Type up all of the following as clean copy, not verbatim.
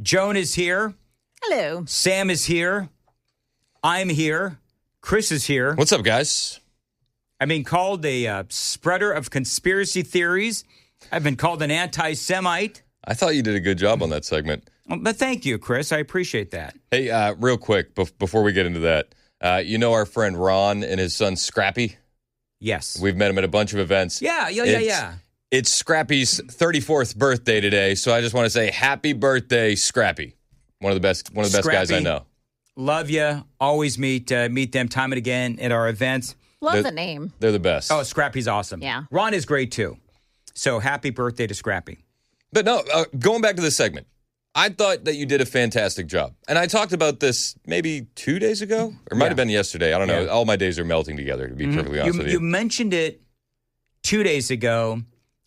Joan is here. Hello. Sam is here. I'm here. Chris is here. What's up, guys? I've been called a spreader of conspiracy theories. I've been called an anti-Semite. I thought you did a good job on that segment. But thank you, Chris. I appreciate that. Hey, real quick, before we get into that, you know our friend Ron and his son Scrappy? Yes. We've met him at a bunch of events. Yeah. It's Scrappy's 34th birthday today, so I just want to say happy birthday, Scrappy. One of the best guys I know. Love you. Always meet them time and again at our events. Love the name. They're the best. Oh, Scrappy's awesome. Yeah. Ron is great, too. So happy birthday to Scrappy. But no, going back to this segment, I thought that you did a fantastic job. And I talked about this maybe 2 days ago, or might have been yesterday. I don't know. Yeah. All my days are melting together, to be perfectly honest with you. You mentioned it 2 days ago.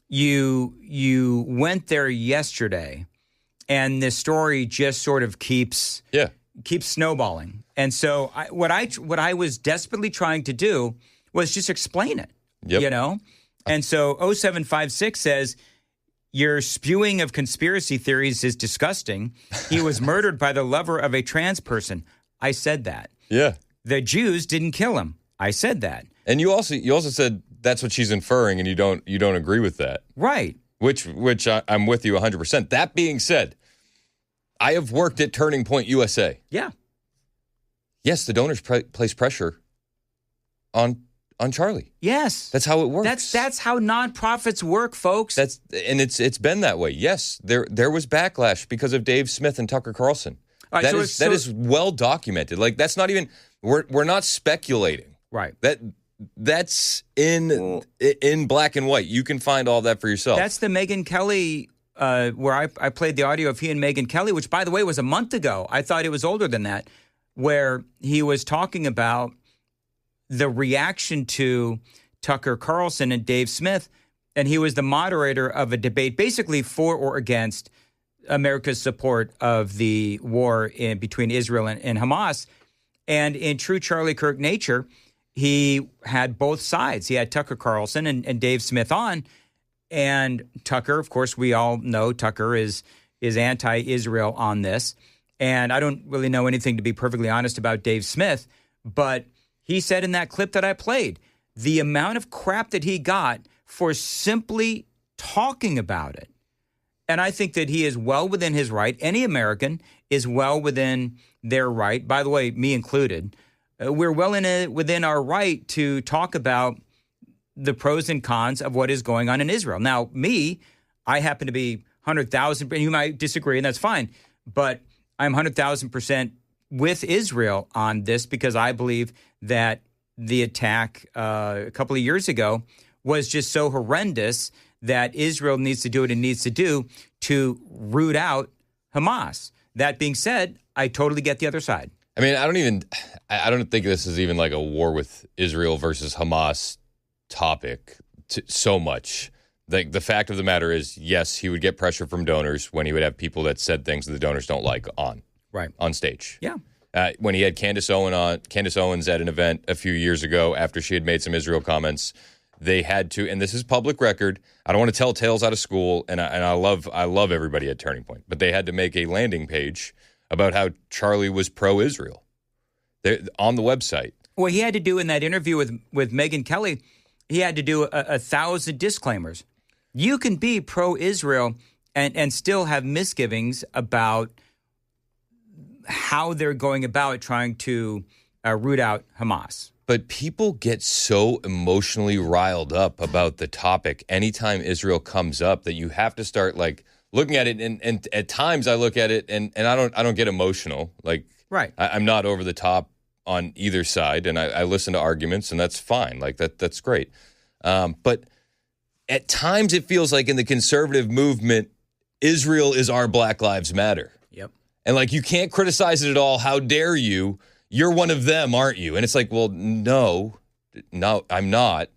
You went there yesterday, and this story just sort of keeps snowballing. And so what I was desperately trying to do was just explain it. Yep. You know? And so 0756 says, your spewing of conspiracy theories is disgusting. He was murdered by the lover of a trans person. I said that. Yeah. The Jews didn't kill him. I said that. And you also said that's what she's inferring, and you don't agree with that. Right. Which I'm with you 100%. That being said, I have worked at Turning Point USA. Yeah. Yes, the donors place pressure on Charlie. Yes. That's how it works. That's how nonprofits work, folks. It's been that way. Yes, there was backlash because of Dave Smith and Tucker Carlson. Right, that is well documented. Like, that's not even we're not speculating. Right. That's in black and white. You can find all that for yourself. That's the Megyn Kelly where I played the audio of he and Megyn Kelly, which, by the way, was a month ago. I thought it was older than that, where he was talking about the reaction to Tucker Carlson and Dave Smith, and he was the moderator of a debate basically for or against America's support of the war between Israel and Hamas. And in true Charlie Kirk nature, he had both sides. He had Tucker Carlson and Dave Smith on. And Tucker, of course, we all know Tucker is anti-Israel on this. And I don't really know anything, to be perfectly honest, about Dave Smith. But he said in that clip that I played, the amount of crap that he got for simply talking about it. And I think that he is well within his right. Any American is well within their right. By the way, me included. We're well within our right to talk about the pros and cons of what is going on in Israel. Now, I happen to be 100,000, and you might disagree, and that's fine. But I'm 100,000% with Israel on this because I believe that the attack a couple of years ago was just so horrendous that Israel needs to do what it needs to do to root out Hamas. That being said, I totally get the other side. I mean, I don't think this is even like a war with Israel versus Hamas topic so much. The fact of the matter is, yes, he would get pressure from donors when he would have people that said things that the donors don't like on stage. Yeah. When he had Candace Owens at an event a few years ago after she had made some Israel comments, they had to, and this is public record. I don't want to tell tales out of school, and I love everybody at Turning Point, but they had to make a landing page about how Charlie was pro-Israel on the website. Well, he had to do in that interview with Megyn Kelly, he had to do 1,000 disclaimers. You can be pro-Israel and still have misgivings about how they're going about trying to root out Hamas. But people get so emotionally riled up about the topic anytime Israel comes up that you have to start like looking at it. And at times I look at it and I don't get emotional. Like, right. I'm not over the top on either side, and I listen to arguments, and that's fine. Like that's great. But at times it feels like in the conservative movement, Israel is our Black Lives Matter. Yep. And like, you can't criticize it at all. How dare you? You're one of them, aren't you? And it's like, well, no, I'm not.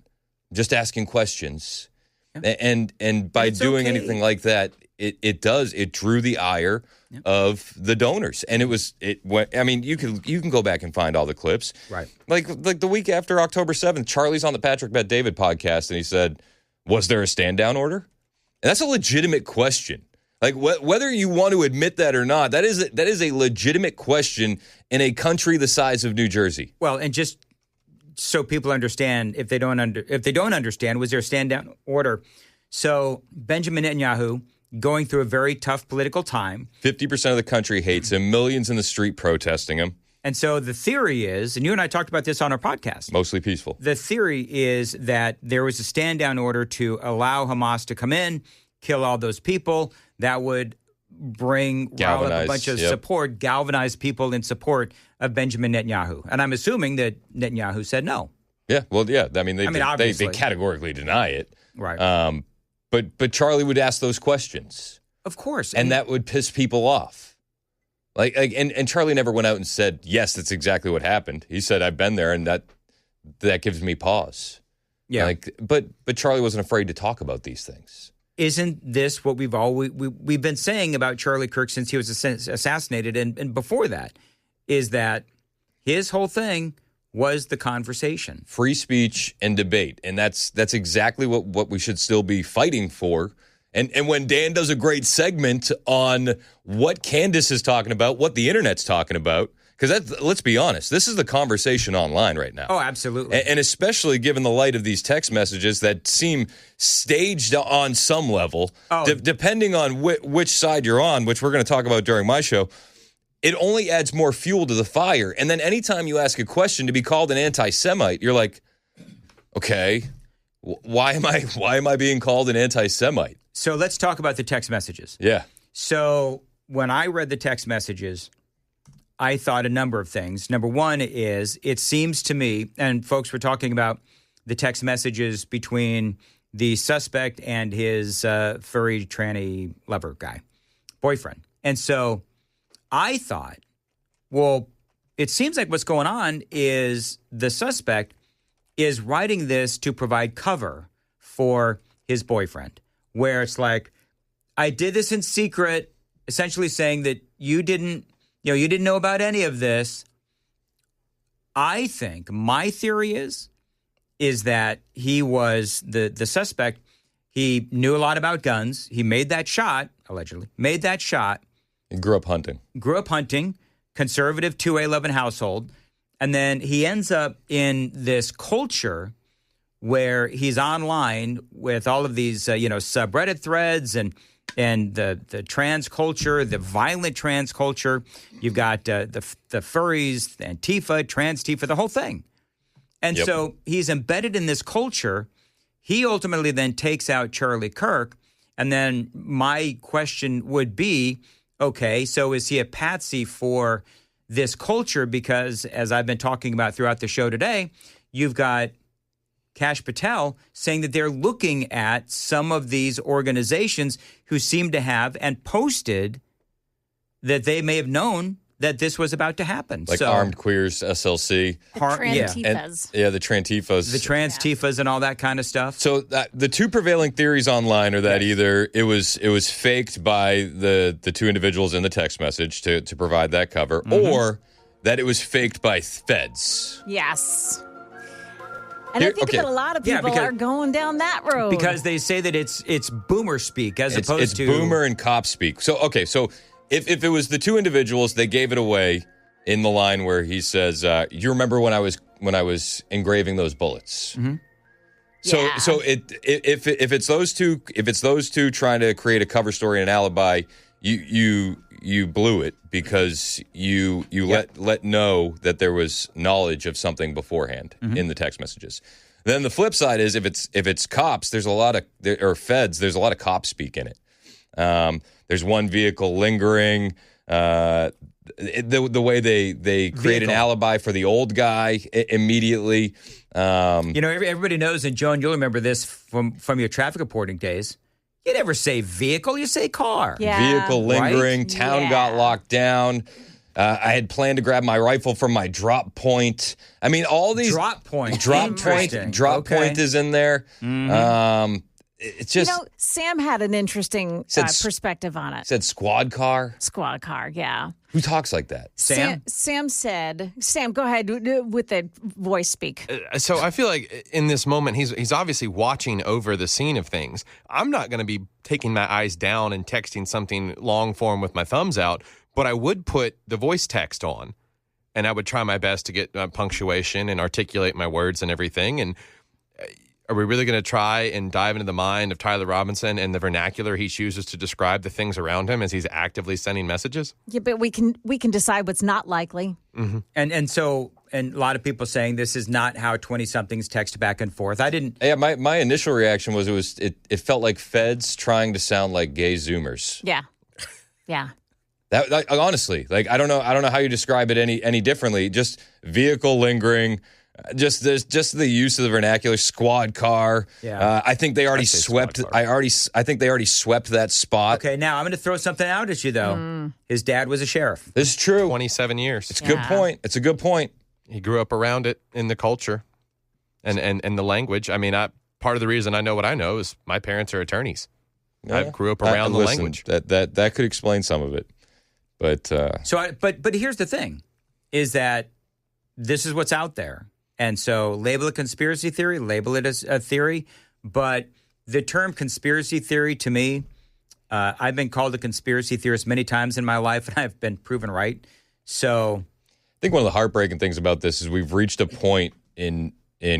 I'm just asking questions. Yep. And by doing anything like that, it drew the ire of the donors. And you can go back and find all the clips. Right. Like the week after October 7th, Charlie's on the Patrick Bet David podcast, and he said, was there a stand down order? And that's a legitimate question. Like whether you want to admit that or not, that is a legitimate question in a country the size of New Jersey. Well, and just so people understand, if they don't understand, was there a stand down order? So Benjamin Netanyahu going through a very tough political time. 50% of the country hates him. Millions in the street protesting him. And so the theory is, and you and I talked about this on our podcast. Mostly peaceful. The theory is that there was a stand down order to allow Hamas to come in, kill all those people. That would rile up a bunch of support, galvanize people in support of Benjamin Netanyahu. And I'm assuming that Netanyahu said no. Yeah, well, yeah. I mean, they categorically deny it. Right. But Charlie would ask those questions. Of course. And that would piss people off. And Charlie never went out and said, yes, that's exactly what happened. He said, I've been there, and that gives me pause. Yeah. But Charlie wasn't afraid to talk about these things. Isn't this what we've been saying about Charlie Kirk since he was assassinated and before that, is that his whole thing was the conversation. Free speech and debate. And that's exactly what we should still be fighting for. And when Dan does a great segment on what Candace is talking about, what the internet's talking about, because let's be honest, this is the conversation online right now. Oh, absolutely. And especially given the light of these text messages that seem staged on some level, depending on which side you're on, which we're going to talk about during my show, it only adds more fuel to the fire. And then anytime you ask a question to be called an anti-Semite, you're like, okay, why am I being called an anti-Semite? So let's talk about the text messages. Yeah. So when I read the text messages, I thought a number of things. Number one is, it seems to me, and folks were talking about the text messages between the suspect and his furry tranny lover guy, boyfriend. And so I thought, well, it seems like what's going on is the suspect is writing this to provide cover for his boyfriend, where it's like, I did this in secret, essentially saying that you didn't know about any of this. I think my theory is that he was the suspect. He knew a lot about guns. He made that shot, allegedly, And grew up hunting, conservative 2A11 household. And then he ends up in this culture where he's online with all of these, subreddit threads and the trans culture, the violent trans culture. You've got the furries, the Antifa, trans Tifa, the whole thing. And so he's embedded in this culture. He ultimately then takes out Charlie Kirk. And then my question would be, okay, so is he a patsy for this culture? Because as I've been talking about throughout the show today, you've got Kash Patel saying that they're looking at some of these organizations who seem to have and posted that they may have known that this was about to happen. Like Armed Queers, SLC. The Trantifas. The Trantifas. The trans Tifas and all that kind of stuff. So the two prevailing theories online are that either it was faked by the two individuals in the text message to provide that cover, or that it was faked by feds. Yes. And I think that a lot of people are going down that road. Because they say that it's boomer speak as opposed to... It's boomer and cop speak. So, if it was the two individuals, they gave it away in the line where he says, you remember when I was engraving those bullets? Mm-hmm. So if it's those two trying to create a cover story and an alibi, you blew it because you let know that there was knowledge of something beforehand in the text messages. Then the flip side is if it's cops, there's a lot of feds, there's a lot of cop speak in it. There's one vehicle lingering. The way they create an alibi for the old guy immediately. Everybody knows, and Joan, you'll remember this from your traffic reporting days. You never say vehicle, you say car. Yeah. Vehicle lingering, right? Town got locked down. I had planned to grab my rifle from my drop point. I mean, all these... Drop point is in there. Mm-hmm. it's just... Sam had an interesting perspective on it. Said squad car? Squad car, yeah. Who talks like that? Sam said, Sam, go ahead with the voice speak. So I feel like in this moment, he's obviously watching over the scene of things. I'm not going to be taking my eyes down and texting something long form with my thumbs out, but I would put the voice text on, and I would try my best to get punctuation and articulate my words and everything. And are we really going to try and dive into the mind of Tyler Robinson and the vernacular he chooses to describe the things around him as he's actively sending messages? Yeah, but we can decide what's not likely. Mm-hmm. And a lot of people saying this is not how 20-somethings text back and forth. I didn't. Yeah, my initial reaction was it felt like feds trying to sound like gay Zoomers. Yeah, yeah. That honestly, like I don't know how you describe it any differently. Just vehicle lingering. Just the use of the vernacular, squad car. Yeah. I think they already swept. I think they already swept that spot. Okay, now I'm going to throw something out at you though. His dad was a sheriff. This is true. 27 years. It's a good point. It's a good point. He grew up around it in the culture, and the language. I mean, part of the reason I know what I know is my parents are attorneys. Yeah. I grew up around the language. That could explain some of it, but but here's the thing, is that this is what's out there. And so label it conspiracy theory, label it as a theory. But the term conspiracy theory to me, I've been called a conspiracy theorist many times in my life, and I've been proven right. So I think one of the heartbreaking things about this is we've reached a point in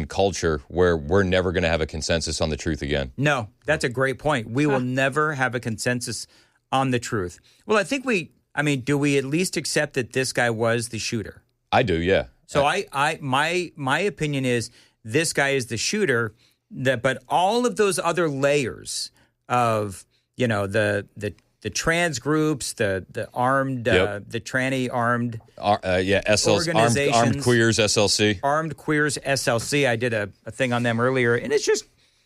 culture where we're never going to have a consensus on the truth again. No, that's a great point. We will never have a consensus on the truth. Well, I think do we at least accept that this guy was the shooter? I do, yeah. So my opinion is this guy is the shooter, but all of those other layers of, the trans groups, the armed, the tranny armed organizations, Armed Queers SLC. Armed Queers SLC. I did a thing on them earlier, and it's just,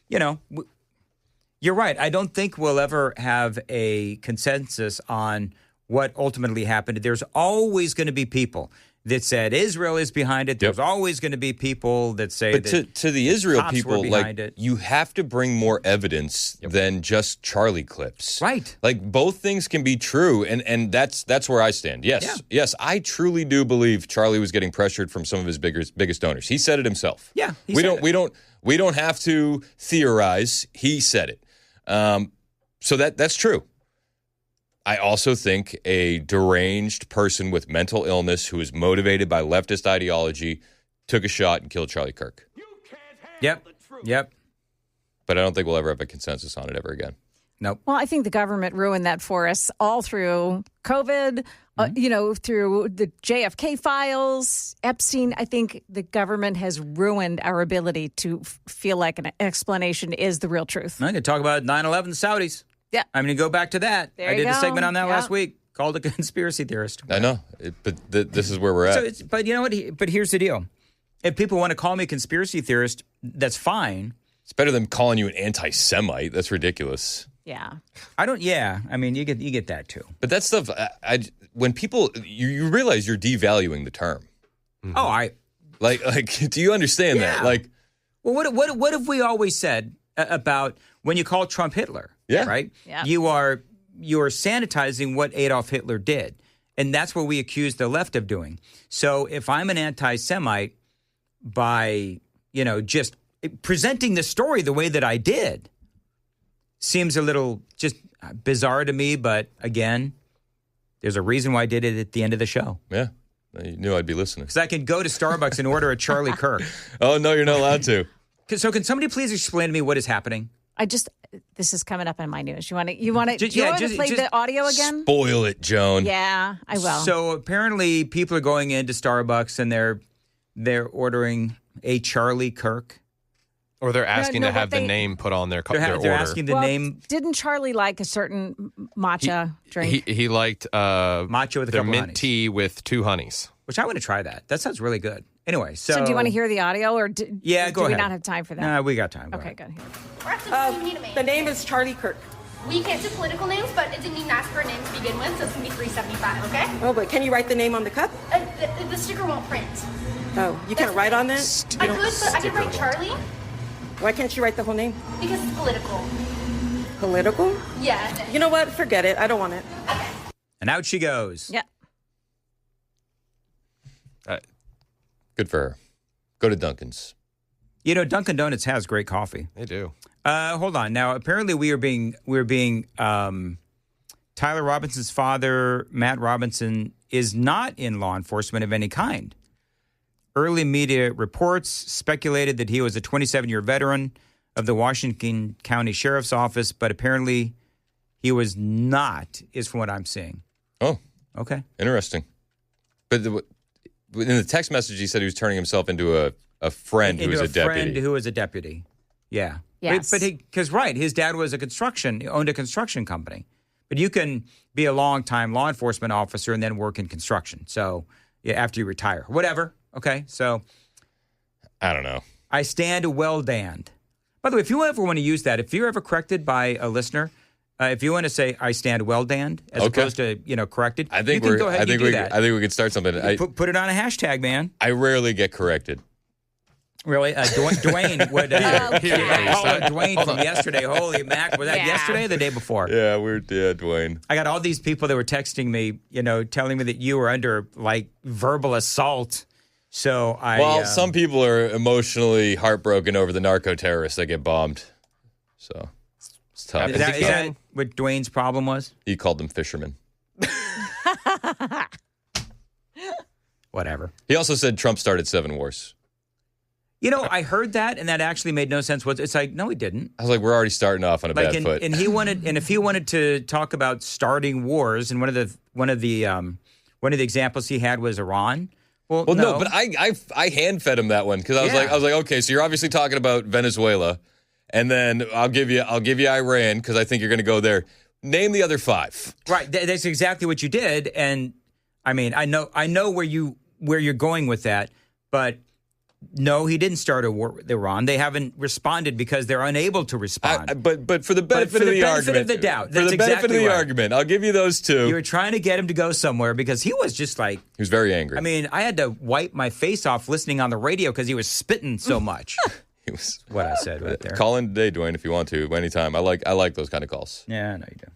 you're right. I don't think we'll ever have a consensus on what ultimately happened. There's always going to be people that said Israel is behind it. There's always going to be people that say that to the Israel people, like you have to bring more evidence than just Charlie clips. Right. Like both things can be true, and that's where I stand. Yes, I truly do believe Charlie was getting pressured from some of his biggest donors. He said it himself. Yeah, we don't have to theorize. He said it. So that's true. I also think a deranged person with mental illness who is motivated by leftist ideology took a shot and killed Charlie Kirk. Yep. But I don't think we'll ever have a consensus on it ever again. Nope. Well, I think the government ruined that for us all through COVID, through the JFK files, Epstein. I think the government has ruined our ability to feel like an explanation is the real truth. I could talk about 9/11 Saudis. Yeah. I'm going to go back to that. I did a segment on that last week called A Conspiracy Theorist. I know, but this is where we're at. But you know what? But here's the deal. If people want to call me a conspiracy theorist, that's fine. It's better than calling you an anti-Semite. That's ridiculous. Yeah. I mean, you get that too. But that stuff, when people, you realize you're devaluing the term. Mm-hmm. Oh, Like, do you understand that? Like, well, what have we always said about when you call Trump Hitler? Yeah. Right? Yeah. You are sanitizing what Adolf Hitler did. And that's what we accuse the left of doing. So if I'm an anti-Semite by, just presenting the story the way that I did, seems a little just bizarre to me. But again, there's a reason why I did it at the end of the show. Yeah. You knew I'd be listening. Because I can go to Starbucks and order a Charlie Kirk. Oh, no, you're not allowed to. So can somebody please explain to me what is happening? This is coming up in my news. You want to play the audio again? Spoil it, Joan. Yeah, I will. So apparently people are going into Starbucks and they're ordering a Charlie Kirk. Or they're asking to have the name put on their order. They're asking the name. Didn't Charlie like a certain matcha drink? He liked matcha with a couple mint honeys. Tea with 2 honeys. Which I want to try that. That sounds really good. Anyway, so do you want to hear the audio, or do go ahead. we not have time for that? No, we got time. Go okay, ahead. good. The name is Charlie Kirk. We can't do political names, but it didn't even ask for a name to begin with, so it's going to be $3.75, okay? Oh, but can you write the name on the cup? The sticker won't print. Oh, you can't write on that? I could, but I could write Charlie. Why can't you write the whole name? Because it's political. Political? Yeah. You know what? Forget it. I don't want it. Okay. And out she goes. Yeah. Good for her. Go to Dunkin's. You know, Dunkin' Donuts has great coffee. They do. Hold on. Now, apparently we're being Tyler Robinson's father, Matt Robinson, is not in law enforcement of any kind. Early media reports speculated that he was a 27-year veteran of the Washington County Sheriff's Office, but apparently he was not, is from what I'm seeing. Oh, okay. Interesting. But in the text message, he said he was turning himself into a friend who was a deputy. Friend who was a deputy. Yeah. Yes. But because, right, his dad was owned a construction company. But you can be a long-time law enforcement officer and then work in construction. So, yeah, after you retire. Whatever. Okay, so. I don't know. I stand well danned. By the way, if you ever want to use that, if you're ever corrected by a listener, if you want to say I stand well danned as opposed to, corrected, I think you can go ahead and do that. I think we could start something. Put it on a hashtag, man. I rarely get corrected. Really? Dwayne would. Dwayne from yesterday. Holy mac. Was that yesterday or the day before? Yeah, Dwayne. I got all these people that were texting me, telling me that you were under, verbal assault. So some people are emotionally heartbroken over the narco terrorists that get bombed. So it's tough. Is that what Dwayne's problem was? He called them fishermen. Whatever. He also said Trump started 7 wars. I heard that, and that actually made no sense. It's like, no, he didn't. I was like, we're already starting off on a bad foot. And if he wanted to talk about starting wars, and one of the examples he had was Iran. Well, no, but I hand fed him that one because I was like, okay, so you're obviously talking about Venezuela, and then I'll give you Iran because I think you're going to go there. Name the other 5. Right, that's exactly what you did, and I mean, I know where you're going with that, but. No, he didn't start a war with Iran. They haven't responded because they're unable to respond. But for the benefit of the argument, of the doubt, for the benefit of the argument, I'll give you those 2. You were trying to get him to go somewhere because he was just like he was very angry. I mean, I had to wipe my face off listening on the radio because he was spitting so much. He was what I said right there. Call in today, Dwayne, if you want to, anytime. I like those kind of calls. Yeah, I know you do.